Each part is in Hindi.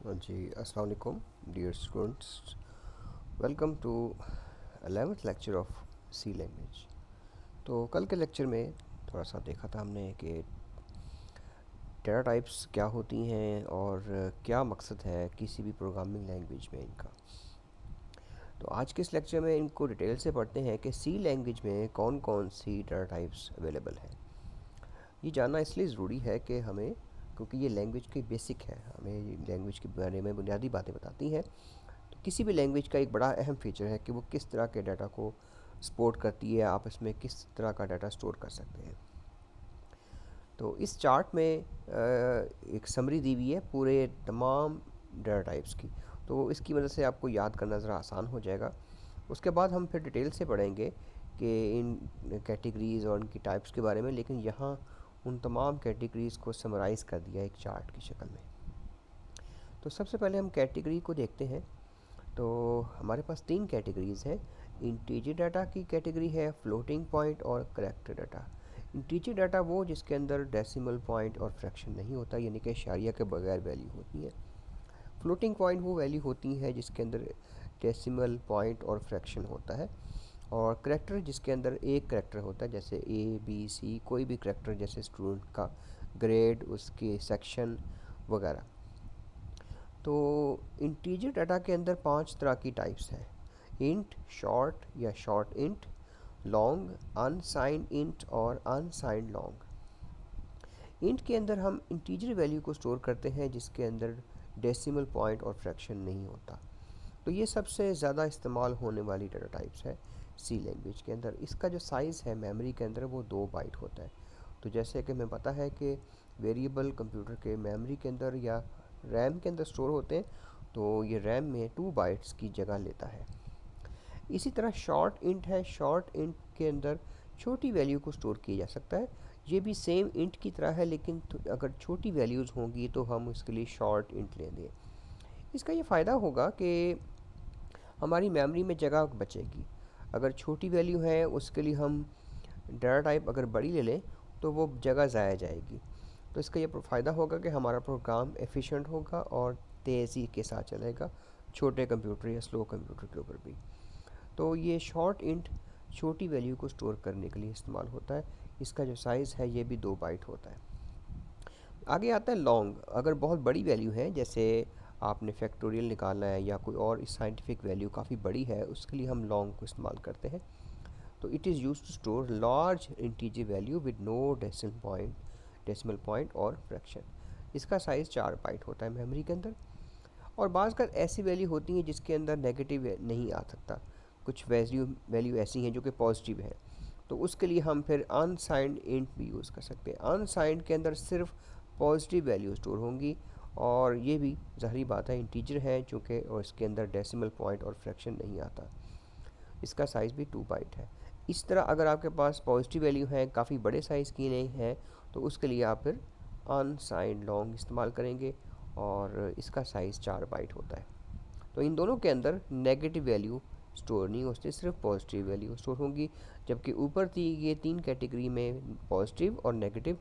जी अस्सलाम वालेकुम dear students. Welcome to 11th lecture of C language. तो कल के लेक्चर में थोड़ा सा देखा था हमने कि डेटा टाइप्स क्या होती हैं और क्या मकसद है किसी भी प्रोग्रामिंग लैंग्वेज में इनका। तो आज के इस लेक्चर में इनको डिटेल से पढ़ते हैं कि सी लैंग्वेज में कौन कौन सी डेटा टाइप्स अवेलेबल हैं। ये जानना इसलिए ज़रूरी है कि हमें, क्योंकि ये लैंग्वेज की बेसिक है, हमें लैंग्वेज के बारे में बुनियादी बातें बताती हैं। तो किसी भी लैंग्वेज का एक बड़ा अहम फीचर है कि वो किस तरह के डाटा को सपोर्ट करती है, आप इसमें किस तरह का डाटा स्टोर कर सकते हैं। तो इस चार्ट में एक समरी दी हुई है पूरे तमाम डाटा टाइप्स की, तो इसकी वजह से आपको याद करना ज़रा आसान हो जाएगा। उसके बाद हम फिर डिटेल से पढ़ेंगे कि इन कैटेगरीज़ और उनकी टाइप्स के बारे में, लेकिन यहाँ उन तमाम कैटेगरीज़ को समराइज़ कर दिया एक चार्ट की शक्ल में। तो सबसे पहले हम कैटेगरी को देखते हैं। तो हमारे पास तीन कैटेगरीज़ हैं। इंटीजर डाटा की कैटेगरी है, फ्लोटिंग पॉइंट और करैक्टर डाटा। इंटीजर डाटा वो जिसके अंदर डेसिमल पॉइंट और फ्रैक्शन नहीं होता, यानी कि इशारिया के बगैर वैल्यू होती है। फ्लोटिंग पॉइंट वो वैल्यू होती है जिसके अंदर डेसिमल पॉइंट और फ्रैक्शन होता है। और करैक्टर जिसके अंदर एक करैक्टर होता है, जैसे ए बी सी, कोई भी करैक्टर, जैसे स्टूडेंट का ग्रेड, उसके सेक्शन वगैरह। तो इंटीजर डाटा के अंदर 5 तरह की टाइप्स हैं। इंट, शॉर्ट या short int, long, unsigned int और अनसाइंड लॉन्ग। इंट के अंदर हम इंटीजर वैल्यू को स्टोर करते हैं जिसके अंदर डेसिमल पॉइंट और फ्रैक्शन नहीं होता। तो ये सबसे ज़्यादा इस्तेमाल होने वाली डाटा टाइप्स है सी लैंग्वेज के अंदर। इसका जो साइज़ है मेमोरी के अंदर वो 2 बाइट होता है। तो जैसे कि हमें पता है कि वेरिएबल कंप्यूटर के मेमोरी के अंदर या रैम के अंदर स्टोर होते हैं, तो ये रैम में 2 बाइट्स की जगह लेता है। इसी तरह शॉर्ट इंट है। शॉर्ट इंट के अंदर छोटी वैल्यू को स्टोर किया जा सकता है। ये भी सेम इंट की तरह है, लेकिन अगर छोटी वैल्यूज़ होंगी तो हम इसके लिए शॉर्ट इंट लेंगे। इसका ये फ़ायदा होगा कि हमारी मेमोरी में जगह बचेगी। अगर छोटी वैल्यू है उसके लिए हम डाटा टाइप अगर बड़ी ले लें तो वो जगह ज़ाया जाएगी। तो इसका ये फ़ायदा होगा कि हमारा प्रोग्राम एफिशिएंट होगा और तेज़ी के साथ चलेगा, छोटे कंप्यूटर या स्लो कंप्यूटर के ऊपर भी। तो ये शॉर्ट इंट छोटी वैल्यू को स्टोर करने के लिए इस्तेमाल होता है। इसका जो साइज़ है ये भी 2 बाइट होता है। आगे आता है लॉन्ग। अगर बहुत बड़ी वैल्यू है, जैसे आपने फैक्टोरियल निकालना है या कोई और साइंटिफिक वैल्यू काफ़ी बड़ी है, उसके लिए हम लॉन्ग को इस्तेमाल करते हैं। तो it is used to store large integer value with no decimal point और फ्रैक्शन। इसका साइज़ 4 बाइट होता है मेमोरी के अंदर। और बाज़ का ऐसी वैल्यू होती हैं जिसके अंदर नेगेटिव नहीं आ सकता। कुछ वैल्यू ऐसी हैं जो कि पॉजिटिव है, तो उसके लिए हम फिर अनसाइंड इंट भी यूज़ कर सकते हैं। अनसाइंड के अंदर सिर्फ पॉजिटिव वैल्यू स्टोर होंगी, और ये भी ज़ाहिरी बात है इंटीजर है चूँकि, और इसके अंदर डेसिमल पॉइंट और फ्रैक्शन नहीं आता। इसका साइज़ भी 2 बाइट है। इस तरह अगर आपके पास पॉजिटिव वैल्यू है, काफ़ी बड़े साइज़ की नहीं है, तो उसके लिए आप फिर अनसाइंड लॉन्ग इस्तेमाल करेंगे और इसका साइज़ 4 बाइट होता है। तो इन दोनों के अंदर नेगेटिव वैल्यू स्टोर नहीं होती, सिर्फ पॉजिटिव वैल्यू स्टोर होंगी। जबकि ऊपर दी ये 3 कैटेगरी में पॉजिटिव और नेगेटिव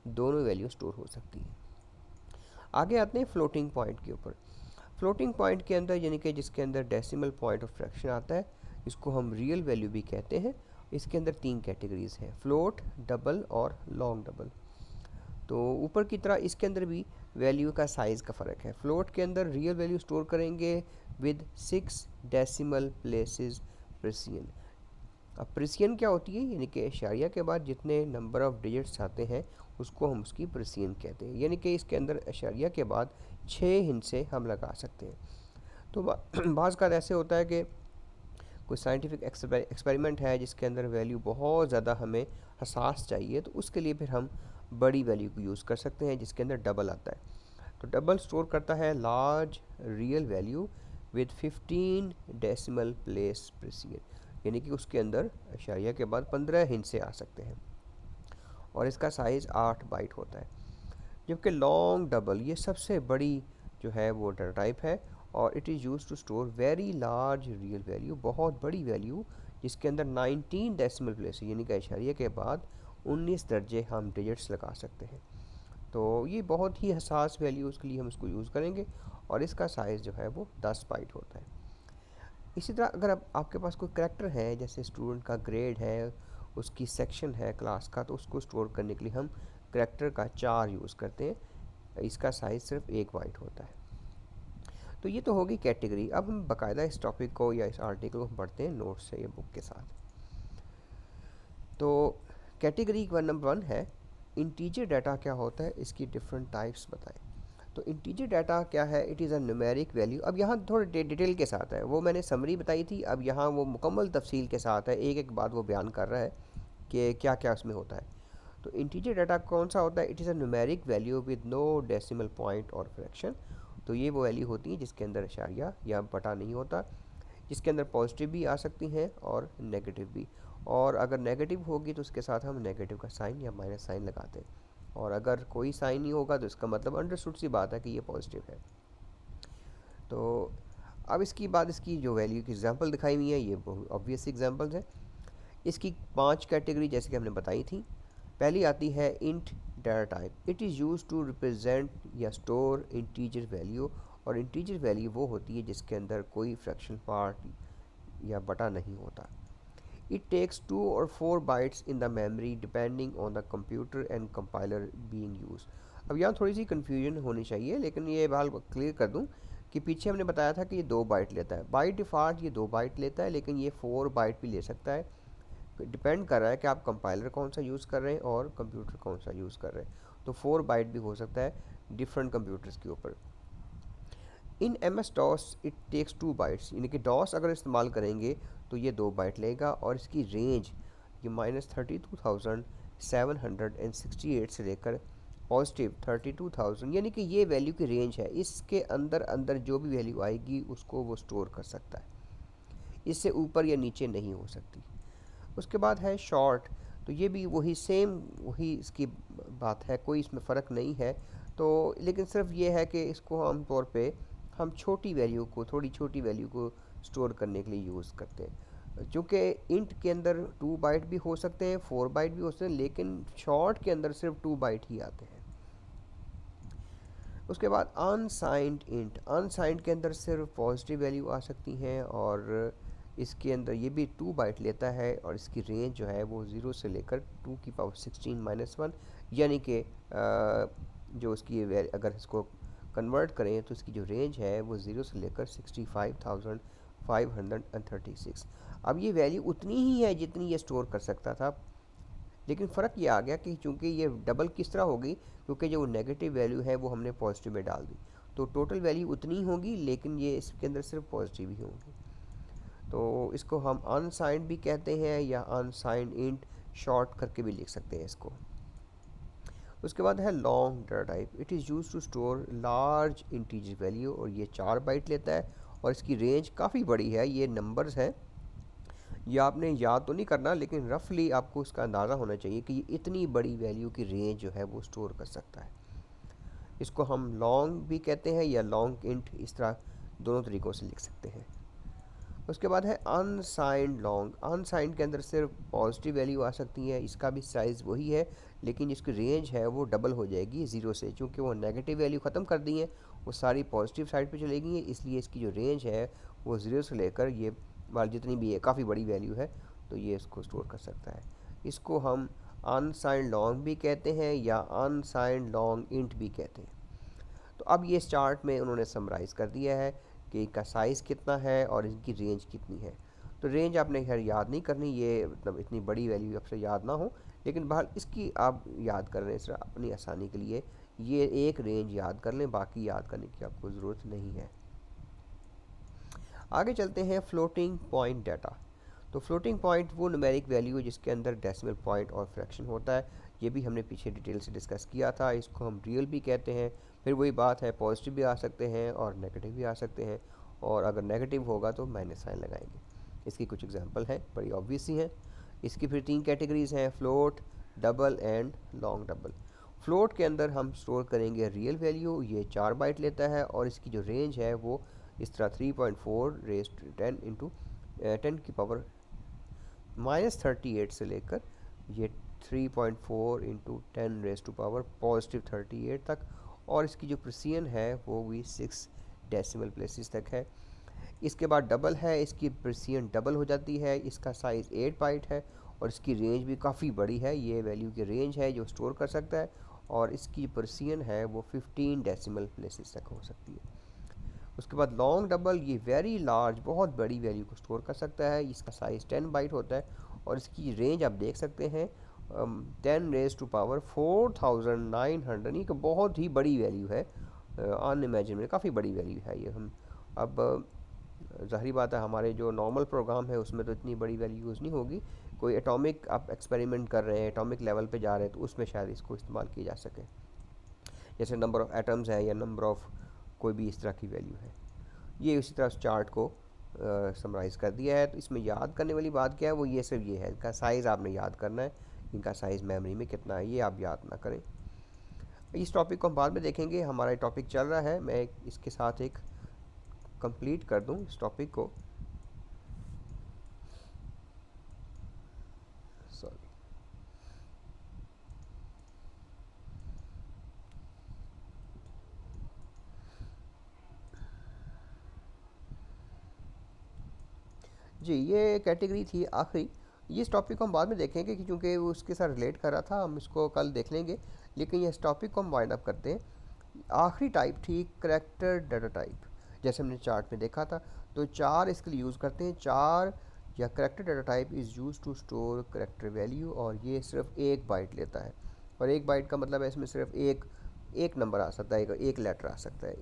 दोनों वैल्यू स्टोर हो सकती है। आगे आते हैं फ्लोटिंग पॉइंट के ऊपर। फ्लोटिंग पॉइंट के अंदर, यानी कि जिसके अंदर डेसिमल पॉइंट ऑफ फ्रैक्शन आता है, इसको हम रियल वैल्यू भी कहते हैं। इसके अंदर 3 कैटेगरीज हैं, फ्लोट, डबल और लॉन्ग डबल। तो ऊपर की तरह इसके अंदर भी वैल्यू का साइज़ का फ़र्क है। फ्लोट के अंदर रियल वैल्यू स्टोर करेंगे विद 6 डेसिमल प्लेसेस प्रेसियन। अब प्रेसियन क्या होती है, यानी कि इशारिया के बाद जितने नंबर ऑफ़ डिजिट्स आते हैं उसको हम उसकी प्रेसियन कहते हैं। यानी कि इसके अंदर इशारिया के बाद 6 हिंसे हम लगा सकते हैं। तो बाज़ का ऐसे होता है कि कोई साइंटिफिक एक्सपेरिमेंट है जिसके अंदर वैल्यू बहुत ज़्यादा हमें हसास चाहिए, तो उसके लिए फिर हम बड़ी वैल्यू को यूज़ कर सकते हैं जिसके अंदर डबल आता है। तो डबल स्टोर करता है large real value with 15 decimal place precision, यानी कि उसके अंदर इशारिया के बाद 15 हिंसे आ सकते हैं, और इसका साइज़ 8 बाइट होता है। जबकि लॉन्ग डबल ये सबसे बड़ी जो है वो डाटा टाइप है, और it is used to store very large real value, बहुत बड़ी वैल्यू जिसके अंदर 19 डेसिमल प्लेस, यानी कि इशारिया के बाद 19 दर्जे हम डिजिट्स लगा सकते हैं। तो ये बहुत ही हसास वैल्यूज़ के लिए हम इसको यूज़ करेंगे और इसका साइज़ जो है वो 10 बाइट होता है। इसी तरह अगर आपके पास कोई करैक्टर है, जैसे स्टूडेंट का ग्रेड है, उसकी सेक्शन है क्लास का, तो उसको स्टोर करने के लिए हम करैक्टर का 4 यूज़ करते हैं। इसका साइज़ सिर्फ 1 बाइट होता है। तो ये तो होगी कैटेगरी। अब हम बाकायदा इस टॉपिक को या इस आर्टिकल को पढ़ते हैं नोट्स से या बुक के साथ। तो कैटेगरी नंबर 1 है इंटीजर डाटा। क्या होता है, इसकी डिफरेंट टाइप्स बताएं। तो इंटीजर डाटा क्या है, it is a numeric value. अब यहाँ थोड़े डिटेल के साथ है, वो मैंने समरी बताई थी, अब यहाँ वो मुकम्मल तफसील के साथ है, एक एक बात वो बयान कर रहा है कि क्या क्या उसमें होता है। तो इंटीजर डाटा कौन सा होता है, it is a numeric value with no decimal point और फ्रैक्शन। तो ये वो वैल्यू होती है जिसके अंदर इशारिया या बटा नहीं होता, जिसके अंदर पॉजिटिव भी आ सकती हैं और नेगेटिव भी। और अगर नेगेटिव होगी तो उसके साथ हम नेगेटिव का साइन या माइनस साइन लगाते हैं, और अगर कोई साइन नहीं होगा तो इसका मतलब अंडरस्टूड सी बात है कि ये पॉजिटिव है। तो अब इसकी बाद इसकी जो वैल्यू की एग्जांपल दिखाई हुई है, ये बहुत ऑब्वियस एग्जांपल्स हैं। इसकी 5 कैटेगरी जैसे कि हमने बताई थी। पहली आती है int data type. It is used to represent या स्टोर इंटीजर वैल्यू। और इंटीजर वैल्यू वो होती है जिसके अंदर कोई फ्रैक्शन पार्ट या बटा नहीं होता। इट टेक्स 2 और 4 bytes in the memory depending on the computer and compiler being use. अब यहाँ थोड़ी सी कन्फ्यूजन होनी चाहिए, लेकिन ये बाल क्लियर कर दूँ कि पीछे हमने बताया था कि ये 2 बाइट लेता है। बाई डिफ़ॉल्ट ये 2 बाइट लेता है, लेकिन ये 4 बाइट भी ले सकता है। डिपेंड कर रहा है कि आप कंपाइलर कौन सा यूज़ कर रहे हैं और कंप्यूटर कौन सा यूज़ कर रहे हैं। तो 4 बाइट भी हो सकता है डिफरेंट कंप्यूटर्स के ऊपर। In M S DOS it takes 2 bytes, यानी कि डॉस अगर इस्तेमाल करेंगे तो ये 2 बाइट लेगा, और इसकी रेंज ये -32,768 से लेकर पॉजिटिव 32,000, यानी कि ये वैल्यू की रेंज है। इसके अंदर अंदर जो भी वैल्यू आएगी उसको वो स्टोर कर सकता है, इससे ऊपर या नीचे नहीं हो सकती। उसके बाद है शॉर्ट। तो ये भी वही सेम वही इसकी बात है, कोई इसमें फ़र्क नहीं है। तो लेकिन सिर्फ ये है कि इसको आम तौर पे हम छोटी वैल्यू को, थोड़ी छोटी वैल्यू को स्टोर करने के लिए यूज़ करते हैं। चूँकि इंट के अंदर 2 बाइट भी हो सकते हैं, 4 बाइट भी हो सकते हैं, लेकिन शॉर्ट के अंदर सिर्फ 2 बाइट ही आते हैं। उसके बाद अनसाइंड इंट। अनसाइंड के अंदर सिर्फ पॉजिटिव वैल्यू आ सकती हैं, और इसके अंदर ये भी 2 बाइट लेता है, और इसकी रेंज जो है वो 0 से लेकर 2⁻16⁻1, यानी कि जो इसकी अगर इसको कन्वर्ट करें तो इसकी जो रेंज है वो 0 से लेकर 65,536। अब ये वैल्यू उतनी ही है जितनी ये स्टोर कर सकता था, लेकिन फ़र्क ये आ गया कि चूंकि ये डबल किस तरह होगी, क्योंकि जो नेगेटिव वैल्यू है वो हमने पॉजिटिव में डाल दी, तो टोटल वैल्यू उतनी होगी, लेकिन ये इसके अंदर सिर्फ पॉजिटिव ही होंगी। तो इसको हम अनसाइंड भी कहते हैं, या अनसाइंड इंट शॉर्ट करके भी लिख सकते हैं इसको। उसके बाद है long data type. It is used to store large integer value, और ये 4 बाइट लेता है, और इसकी रेंज काफ़ी बड़ी है। ये नंबर्स हैं, ये आपने याद तो नहीं करना, लेकिन रफली आपको इसका अंदाज़ा होना चाहिए कि ये इतनी बड़ी वैल्यू की रेंज जो है वो स्टोर कर सकता है। इसको हम लॉन्ग भी कहते हैं या लॉन्ग इंट, इस तरह दोनों तरीक़ों से लिख सकते हैं। उसके बाद है अनसाइंड लॉन्ग। अनसाइंड के अंदर सिर्फ पॉजिटिव वैल्यू आ सकती है, इसका भी साइज़ वही है, लेकिन इसकी रेंज है वो डबल हो जाएगी 0 से, क्योंकि वो नेगेटिव वैल्यू ख़त्म कर दी है, वो सारी पॉजिटिव साइड पे चलेगी, इसलिए इसकी जो रेंज है वो 0 से लेकर ये वाली जितनी भी है, काफ़ी बड़ी वैल्यू है, तो ये इसको स्टोर कर सकता है। इसको हम अनसाइंड लॉन्ग भी कहते हैं या अनसाइंड लॉन्ग इंट भी कहते हैं। तो अब ये इस चार्ट में उन्होंने समराइज़ कर दिया है कि इनका साइज़ कितना है और इनकी रेंज कितनी है। तो रेंज आपने खैर याद नहीं करनी, ये मतलब इतनी बड़ी वैल्यू आपसे याद ना हो, लेकिन बहरहाल इसकी आप याद कर रहे हैं सिर्फ अपनी आसानी के लिए, ये एक रेंज याद कर लें, बाकी याद करने की आपको ज़रूरत नहीं है। आगे चलते हैं फ्लोटिंग पॉइंट डाटा। तो फ्लोटिंग पॉइंट वो न्यूमेरिक वैल्यू है जिसके अंदर डेसिमल पॉइंट और फ्रैक्शन होता है। ये भी हमने पीछे डिटेल से डिस्कस किया था। इसको हम रियल भी कहते हैं। फिर वही बात है, पॉजिटिव भी आ सकते हैं और नेगेटिव भी आ सकते हैं, और अगर नेगेटिव होगा तो माइनस साइन लगाएंगे। इसकी कुछ एग्जांपल हैं, बड़ी ऑब्वियस ही हैं। इसकी फिर 3 कैटेगरीज हैं, float, double and long double. Float के अंदर हम स्टोर करेंगे रियल वैल्यू, ये 4 बाइट लेता है, और इसकी जो रेंज है वो इस तरह 3.4 रेज 10 इंटू 10 की पावर -38 से लेकर ये 3.4 इंटू 10⁻⁻38 तक, और इसकी जो प्रेसिजन है वो भी 6 डेसिमल प्लेसेस तक है। इसके बाद डबल है, इसकी प्रेसिजन डबल हो जाती है, इसका साइज़ 8 बाइट है और इसकी रेंज भी काफ़ी बड़ी है, ये वैल्यू की रेंज है जो स्टोर कर सकता है, और इसकी प्रेसिजन है वो 15 डेसिमल प्लेसेस तक हो सकती है। उसके बाद लॉन्ग डबल, ये वेरी लार्ज, बहुत बड़ी वैल्यू को स्टोर कर सकता है, इसका साइज़ 10 बाइट होता है और इसकी रेंज आप देख सकते हैं 10⁻⁴900, ये कि बहुत ही बड़ी वैल्यू है, अनइमेजिनेबल, काफ़ी बड़ी वैल्यू है ये। हम अब ज़ाहिर बात है हमारे जो नॉर्मल प्रोग्राम है उसमें तो इतनी बड़ी वैल्यू यूज़ नहीं होगी, कोई एटॉमिक आप एक्सपेरिमेंट कर रहे हैं, एटॉमिक लेवल पे जा रहे हैं, तो उसमें शायद इसको इस्तेमाल किया जा सके, जैसे नंबर ऑफ़ एटम्स है या नंबर ऑफ़ कोई भी इस तरह की वैल्यू है। ये उसी तरह चार्ट को समराइज़ कर दिया है। तो इसमें याद करने वाली बात क्या है, वो ये सिर्फ ये है, इनका साइज़ आपने याद करना है, इनका साइज़ मेमोरी में कितना है ये आप याद ना करें। इस टॉपिक को हम बाद में देखेंगे, हमारा टॉपिक चल रहा है, मैं इसके साथ एक कंप्लीट कर दूं इस टॉपिक को। सॉरी, जी ये कैटेगरी थी आखिरी। ये इस टॉपिक को हम बाद में देखेंगे कि क्योंकि वो उसके साथ रिलेट कर रहा था, हम इसको कल देख लेंगे, लेकिन ये इस टॉपिक को हम वाइंड अप करते हैं। आखिरी टाइप थी करैक्टर डाटा टाइप, जैसे हमने चार्ट में देखा था। तो चार इसके लिए यूज़ करते हैं, चार या character data type is used to store character value, और ये सिर्फ 1 बाइट लेता है, और 1 बाइट का मतलब है इसमें सिर्फ एक नंबर आ सकता है, एक लेटर आ सकता है।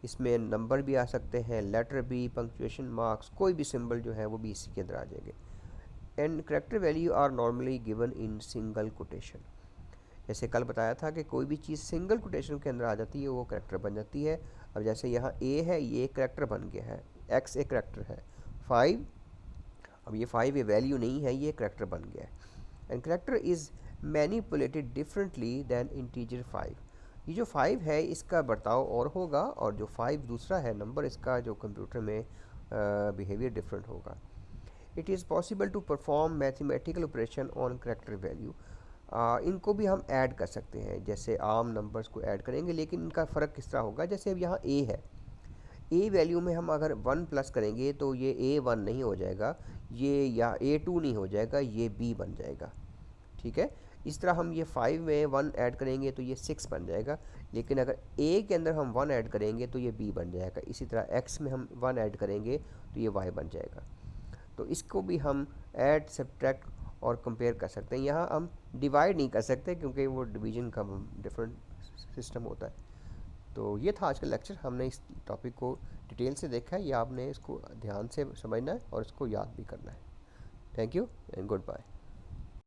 इसमें नंबर भी आ सकते हैं, लेटर भी, पंक्चुएशन मार्क्स, कोई भी सिंबल जो है वो भी इसी के अंदर आ जाएंगे। And character value are normally given in single quotation, जैसे कल बताया था कि कोई भी चीज़ सिंगल कोटेशन के अंदर आ जाती है वो करैक्टर बन जाती है। अब जैसे यहाँ ए है, ये एक करैक्टर बन गया है, एक्स एक करैक्टर है, 5, अब ये 5 ये वैल्यू नहीं है, ये करैक्टर बन गया है। And character is manipulated differently than integer 5, ये जो 5 है इसका बर्ताव और होगा, और जो 5 दूसरा है नंबर, इसका जो कंप्यूटर में बिहेवियर डिफरेंट होगा। It is possible to perform mathematical operation on character value, इनको भी हम ऐड कर सकते हैं, जैसे आम नंबर्स को ऐड करेंगे, लेकिन इनका फ़र्क किस तरह होगा। जैसे अब यहाँ ए है, ए वैल्यू में हम अगर 1 प्लस करेंगे तो ये A1 नहीं हो जाएगा, ये या A2 नहीं हो जाएगा, ये B बन जाएगा, ठीक है। इस तरह हम ये 5 में 1 ऐड करेंगे तो ये 6 बन जाएगा, लेकिन अगर A के अंदर हम 1 ऐड करेंगे तो ये B बन जाएगा। इसी तरह X में हम 1 ऐड करेंगे तो ये Y बन जाएगा। तो इसको भी हम ऐड, सब्ट्रैक्ट और कंपेयर कर सकते हैं। यहाँ हम डिवाइड नहीं कर सकते क्योंकि वो डिवीजन का डिफरेंट सिस्टम होता है। तो ये था आज का लेक्चर, हमने इस टॉपिक को डिटेल से देखा है, या आपने इसको ध्यान से समझना है और इसको याद भी करना है। Thank you and good bye.